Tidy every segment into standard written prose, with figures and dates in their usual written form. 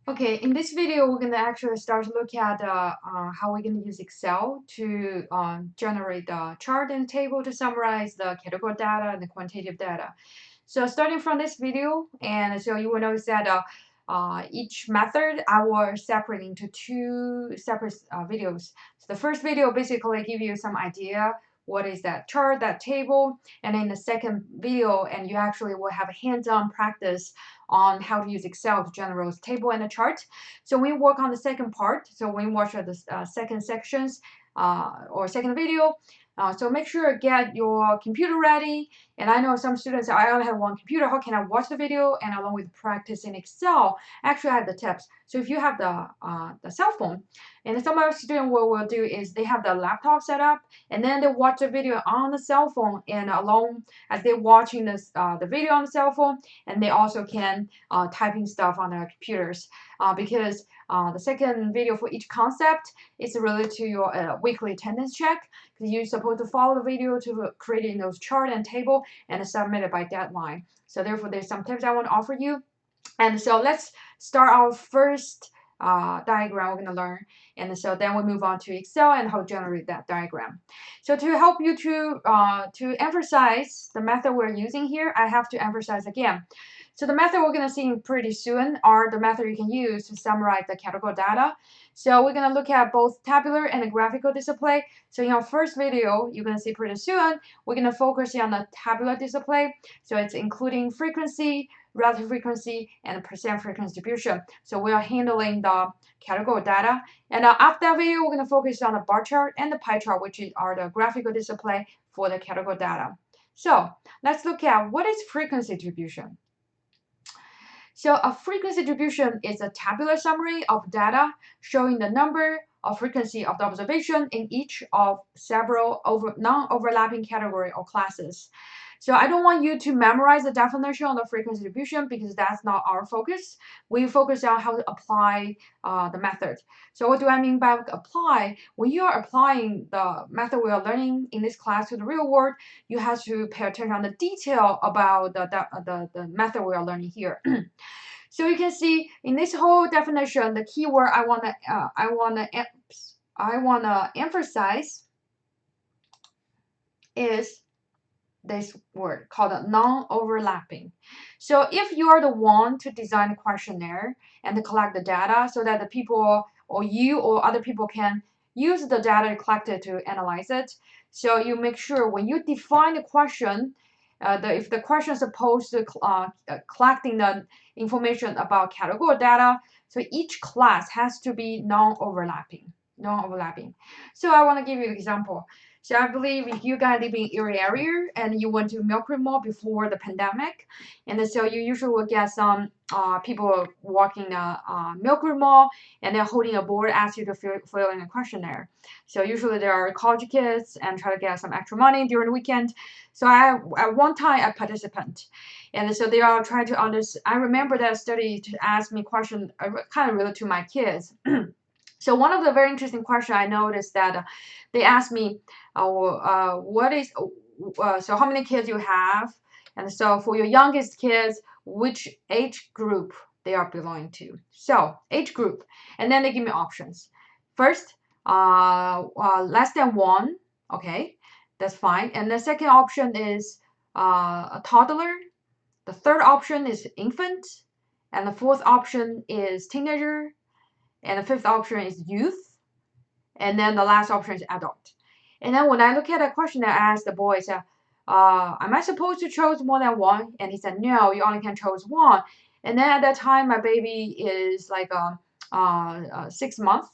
Okay, in this video, we're gonna actually start to look at how we're gonna use Excel to generate the chart and table to summarize the categorical data and the quantitative data. So starting from this video, and so you will notice that each method I will separate into two separate videos. So the first video basically give you some idea what is that chart, that table, and in the second video, and you actually will have a hands-on practice on how to use Excel to generate table and a chart. So we work on the second part. So when you watch the second sections or second video, so make sure to get your computer ready. And I know some students, I only have one computer. How can I watch the video? And along with practice in Excel, actually I have the tips. So if you have the cell phone, and some of our students what will do is they have the laptop set up, and then they watch the video on the cell phone, and along as they're watching this the video on the cell phone, and they also can typing stuff on their computers because the second video for each concept is related to your weekly attendance check, because you're supposed to follow the video to creating those chart and table and submit it by deadline. So therefore, there's some tips I want to offer you. And so let's start our first diagram we're going to learn. And so then we move on to Excel and how to generate that diagram. So to help you to emphasize the method we're using here, I have to emphasize again. So the method we're going to see pretty soon are the method you can use to summarize the categorical data. So we're going to look at both tabular and the graphical display. So in our first video, you're going to see pretty soon, we're going to focus on the tabular display. So it's including frequency, relative frequency, and percent frequency distribution. So we are handling the categorical data. And after that video, we're going to focus on the bar chart and the pie chart, which are the graphical display for the categorical data. So let's look at what is frequency distribution. So a frequency distribution is a tabular summary of data showing the number of frequency of the observation in each of several non-overlapping category or classes. So I don't want you to memorize the definition of the frequency distribution because that's not our focus. We focus on how to apply the method. So what do I mean by apply? When you are applying the method we are learning in this class to the real world, you have to pay attention on the detail about the method we are learning here. So you can see in this whole definition, the keyword I wanna emphasize is this word called non-overlapping. So if you are the one to design the questionnaire and to collect the data so that the people or you or other people can use the data collected to analyze it, so you make sure when you define the question, if the question is supposed to collecting the information about category data, so each class has to be non-overlapping. So I want to give you an example. So I believe if you guys live in Erie area and you went to Milk Creek Mall before the pandemic, and so you usually will get some people walking the Milk Creek Mall and they're holding a board, ask you to fill in a questionnaire. So usually there are college kids and try to get some extra money during the weekend. So at one time a participant, and so they are trying to understand. I remember that study to ask me question kind of related to my kids. So one of the very interesting questions I noticed that they asked me, what is so how many kids you have, and so for your youngest kids, which age group they are belonging to. So age group, and then they give me options. First, less than 1, okay, that's fine. And the second option is a toddler. The third option is infant, and the fourth option is teenager. And the fifth option is youth. And then the last option is adult. And then when I look at the question, I asked the boy, am I supposed to choose more than 1? And he said, no, you only can choose 1. And then at that time, my baby is like 6 months.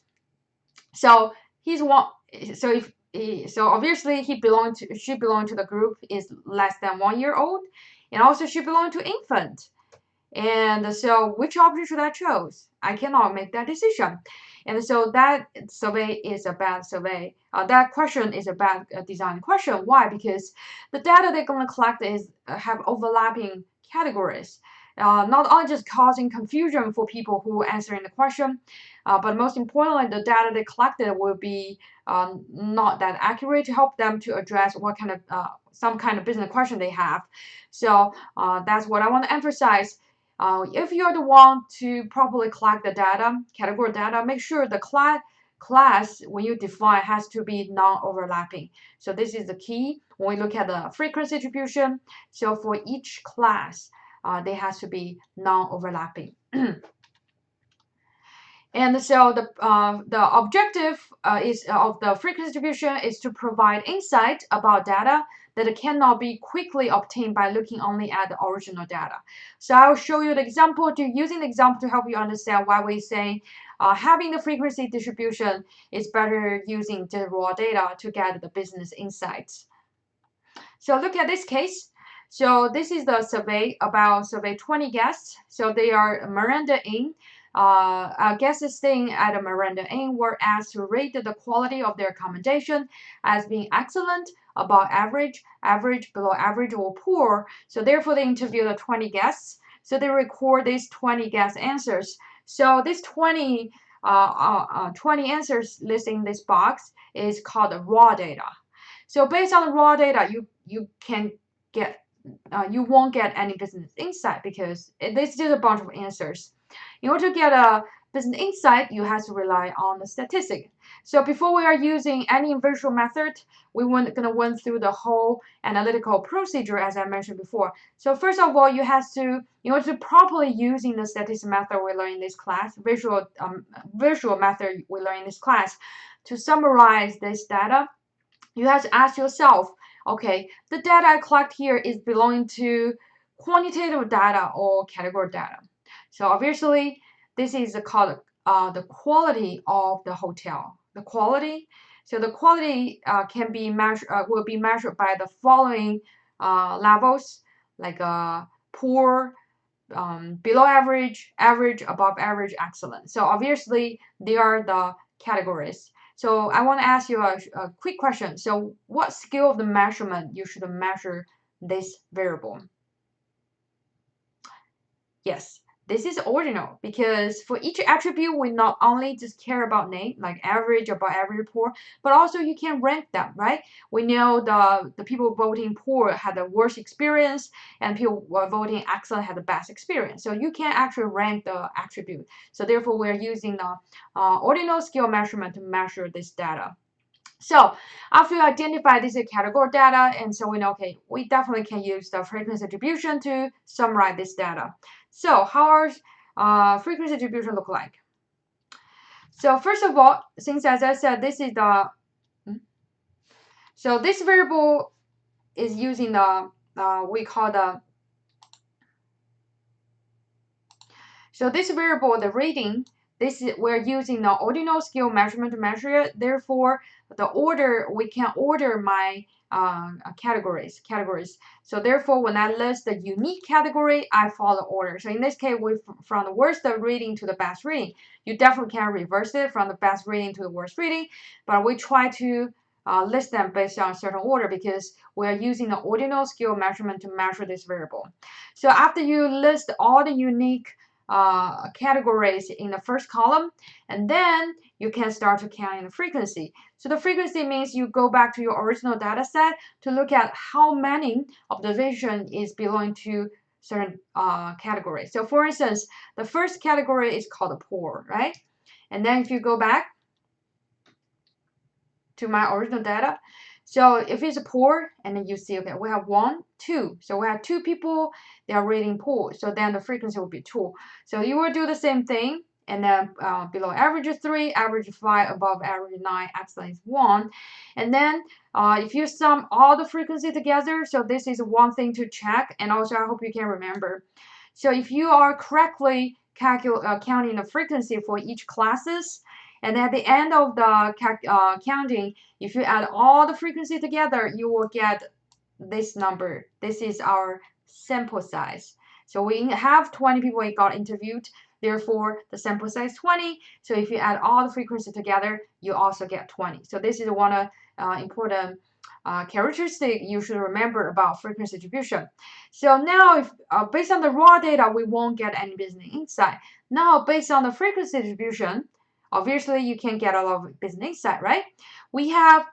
So he's one. So so obviously she belonged to the group is less than 1 year old, and also she belonged to infant. And so which option should I choose? I cannot make that decision. And so that survey is a bad survey. That question is a bad design question. Why? Because the data they're going to collect is have overlapping categories. Not only just causing confusion for people who are answering the question, but most importantly, the data they collected will be not that accurate to help them to address what kind of some kind of business question they have. So that's what I want to emphasize. If you're the one to properly collect the data, category data, make sure the class when you define has to be non-overlapping. So this is the key when we look at the frequency distribution. So for each class, they has to be non-overlapping. And so the objective is of the frequency distribution is to provide insight about data that cannot be quickly obtained by looking only at the original data. So I'll show you the example using the example to help you understand why we say having the frequency distribution is better using the raw data to get the business insights. So look at this case. So this is the survey 20 guests. So they are Miranda Inn. Guests staying at a Miranda Inn were asked to rate the quality of their accommodation as being excellent, above average, average, below average, or poor. So therefore, they interviewed the 20 guests. So they record these 20 guest answers. So this 20 answers listed in this box is called raw data. So based on the raw data, you can get you won't get any business insight because this is a bunch of answers. In order to get a business insight, you have to rely on the statistic. So before we are using any visual method, we want gonna run through the whole analytical procedure as I mentioned before. So first of all, you have to, in order to properly using the statistical method we learn in this class, visual method we learn in this class, to summarize this data, you have to ask yourself, okay, the data I collect here is belonging to quantitative data or category data. So obviously, this is called the quality of the hotel. The quality. So the quality can be will be measured by the following levels, like poor, below average, average, above average, excellent. So obviously, they are the categories. So I want to ask you a quick question. So what scale of the measurement you should measure this variable? Yes, this is ordinal because for each attribute, we not only just care about name, like average, above average, poor, but also you can rank them, right? We know the people voting poor had the worst experience and people voting excellent had the best experience. So you can actually rank the attribute. So therefore, we're using the ordinal scale measurement to measure this data. So after you identify this category data, and so we know, okay, we definitely can use the frequency distribution to summarize this data. So how our frequency distribution look like? So first of all, since as I said, this is the, so this variable is using the, we call the, so this variable, the rating, this is, we're using the ordinal scale measurement to measure it. Therefore, the order, we can order my categories. So therefore, when I list the unique category, I follow order. So in this case, we from the worst rating to the best rating. You definitely can reverse it from the best rating to the worst rating, but we try to list them based on a certain order because we are using the ordinal scale measurement to measure this variable. So after you list all the unique categories in the first column, and then you can start to count in the frequency. So the frequency means you go back to your original data set to look at how many observation is belonging to certain categories. So for instance, the first category is called poor, right? And then if you go back to my original data, so if it's poor, and then you see, okay, we have 1, 2. So we have 2 people, they are rating poor. So then the frequency will be 2. So you will do the same thing. And then below average is 3, average is 5, above average 9, excellent is 1. And then if you sum all the frequency together, so this is one thing to check. And also I hope you can remember. So if you are correctly counting the frequency for each classes, and at the end of the counting, if you add all the frequency together, you will get this number. This is our sample size. So we have 20 people we got interviewed. Therefore, the sample size 20. So if you add all the frequency together, you also get 20. So this is one important characteristic you should remember about frequency distribution. So now, if based on the raw data, we won't get any business insight. Now, based on the frequency distribution, obviously you can get a lot of business insight, right? We have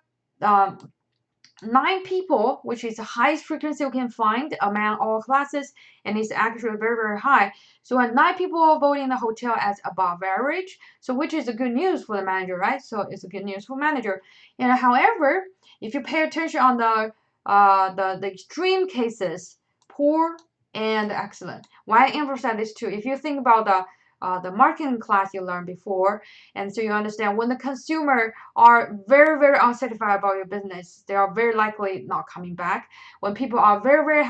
9 people, which is the highest frequency you can find among all classes, and it's actually very, very high. So when 9 people vote in the hotel as above average, so which is a good news for the manager, right? So it's a good news for manager. And however, if you pay attention on the extreme cases, poor and excellent. Why I emphasize this too? If you think about the marketing class you learned before, and so you understand when the consumer are very, very unsatisfied about your business, they are very likely not coming back. When people are very, very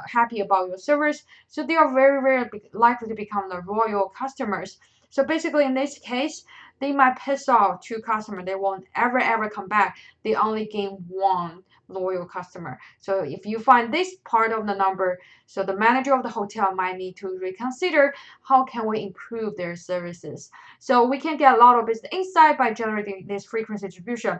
happy about your service, so they are very, very likely to become the loyal customers. So basically, in this case, they might piss off 2 customers. They won't ever come back. They only gain 1 loyal customer. So if you find this part of the number, so the manager of the hotel might need to reconsider how can we improve their services. So we can get a lot of business insight by generating this frequency distribution.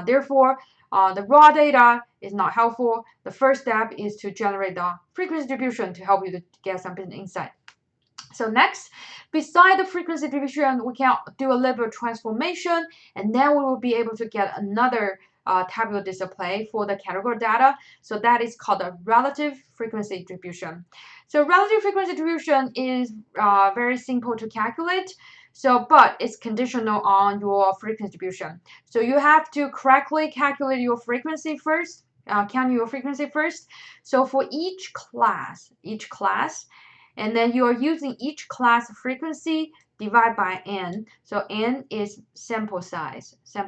Therefore, the raw data is not helpful. The first step is to generate the frequency distribution to help you to get some business insight. So next, beside the frequency distribution, we can do a little bit of transformation, and then we will be able to get another tabular display for the category data. So that is called a relative frequency distribution. So relative frequency distribution is very simple to calculate. So, but it's conditional on your frequency distribution. So you have to correctly calculate your frequency first, count your frequency first. So for each class, and then you are using each class frequency divided by n. So n is sample size. So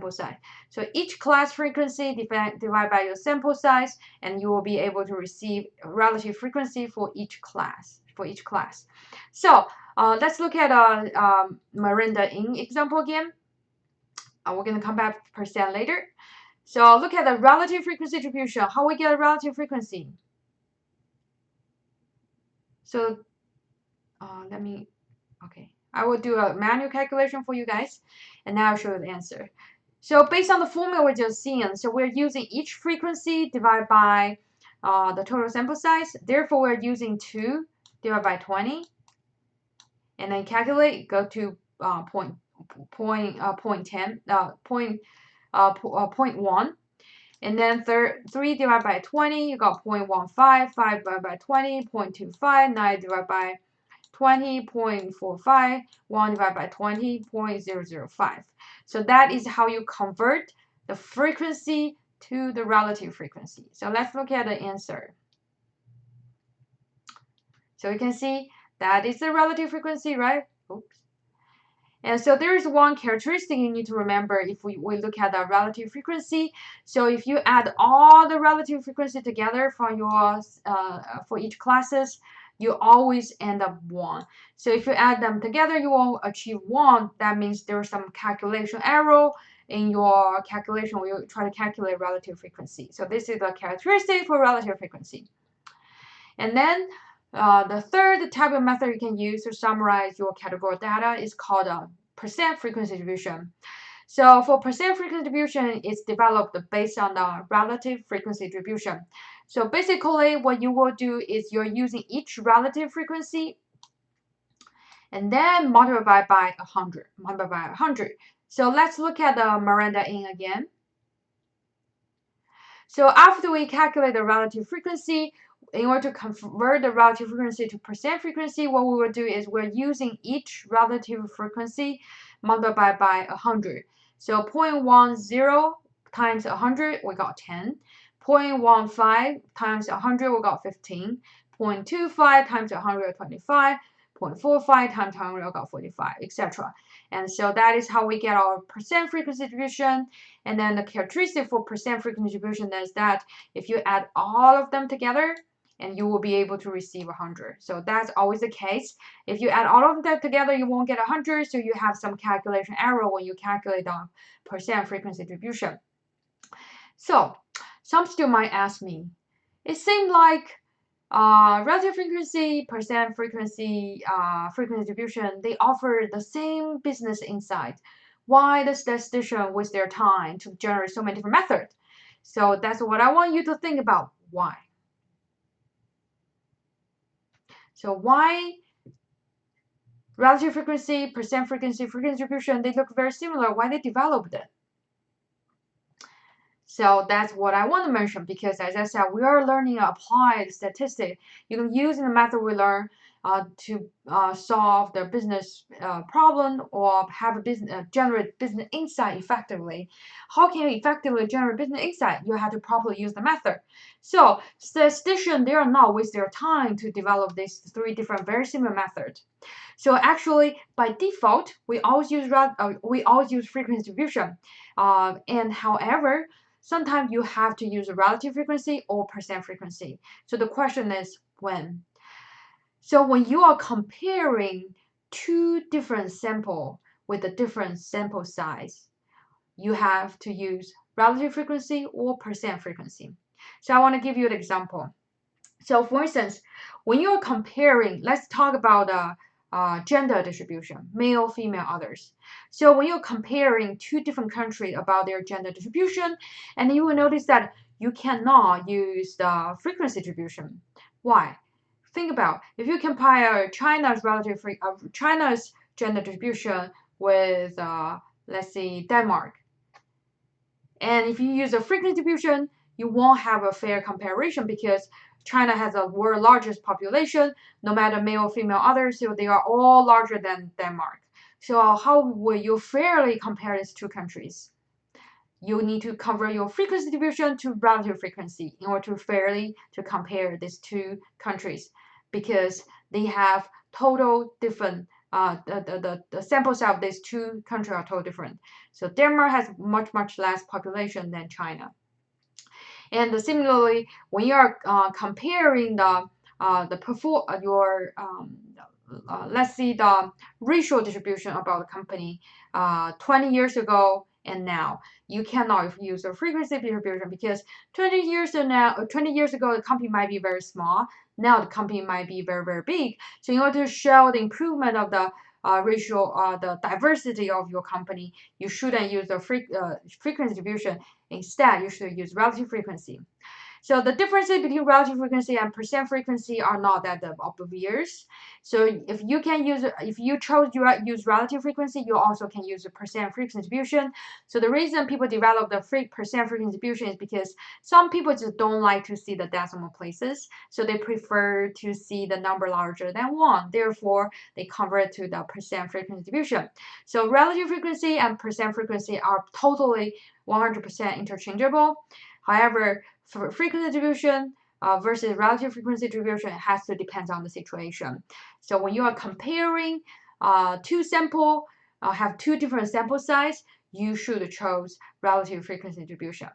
each class frequency divided by your sample size, and you will be able to receive relative frequency for each class. So let's look at Miranda Inn example again. We're going to come back to percent later. So look at the relative frequency distribution. How we get a relative frequency? So I will do a manual calculation for you guys, and now I'll show you the answer. So based on the formula we just seen, so we're using each frequency divided by the total sample size. Therefore, we're using 2 divided by 20, and then calculate, go to point 0.1. And then 3 divided by 20, you got 0.15, 5 divided by 20, 0.25, 9 divided by 20.45, 1 divided by 20.005. So that is how you convert the frequency to the relative frequency. So let's look at the answer. So you can see that is the relative frequency, right? Oops. And so there is one characteristic you need to remember if we look at the relative frequency. So if you add all the relative frequency together for your for each classes, you always end up 1. So if you add them together, you will achieve 1. That means there's some calculation error in your calculation when you try to calculate relative frequency. So this is the characteristic for relative frequency. And then the third type of method you can use to summarize your categorical data is called a percent frequency distribution. So for percent frequency distribution, it's developed based on the relative frequency distribution. So basically, what you will do is you're using each relative frequency and then multiply by 100. So let's look at the Miranda Inn again. So after we calculate the relative frequency, in order to convert the relative frequency to percent frequency, what we will do is we're using each relative frequency multiplied by 100. So 0.10 times 100, we got 10. 0.15 times 100, we got 15. 0.25 times 100, 25. 0.45 times 100, we got 45, etc. And so that is how we get our percent frequency distribution. And then the characteristic for percent frequency distribution is that if you add all of them together, and you will be able to receive 100. So that's always the case. If you add all of that together, you won't get 100, so you have some calculation error when you calculate the percent frequency distribution. So some students might ask me, it seemed like relative frequency, percent frequency, frequency distribution, they offer the same business insight. Why does statistician waste their time to generate so many different methods? So that's what I want you to think about. Why? So why relative frequency, percent frequency, frequency distribution, they look very similar. Why they developed it? So that's what I want to mention because, as I said, we are learning applied statistics. You can use the method we learn to solve the business problem or have a business generate business insight effectively. How can you effectively generate business insight? You have to properly use the method. So statisticians, they are not waste their time to develop these three different very similar methods. So actually, by default, we always use frequency distribution. And however, sometimes you have to use a relative frequency or percent frequency. So the question is when. So when you are comparing two different sample with a different sample size, you have to use relative frequency or percent frequency. So I want to give you an example. So for instance, when you're comparing, let's talk about gender distribution, male, female, others. So when you're comparing two different countries about their gender distribution, and you will notice that you cannot use the frequency distribution. Why? Think about if you compare China's gender distribution with let's say Denmark, and if you use a frequency distribution, you won't have a fair comparison because China has the world's largest population, no matter male, female, others, so they are all larger than Denmark. So how will you fairly compare these two countries? You need to convert your frequency distribution to relative frequency in order to fairly to compare these two countries because they have total different the sample size of these two countries are totally different. So Denmark has much less population than China. And similarly, when you are comparing your let's see the racial distribution about the company 20 years ago and now, you cannot use a frequency distribution because 20 years ago the company might be very small. Now the company might be very big. So in order to show the improvement of the the diversity of your company, you shouldn't use the frequency distribution. Instead, you should use relative frequency. So the differences between relative frequency and percent frequency are not that obvious. So if you chose to use relative frequency, you also can use the percent frequency distribution. So the reason people develop the percent frequency distribution is because some people just don't like to see the decimal places. So they prefer to see the number larger than 1. Therefore, they convert to the percent frequency distribution. So relative frequency and percent frequency are totally 100% interchangeable. However, for frequency distribution versus relative frequency distribution, it has to depend on the situation. So when you are comparing two sample, have two different sample size, you should choose relative frequency distribution.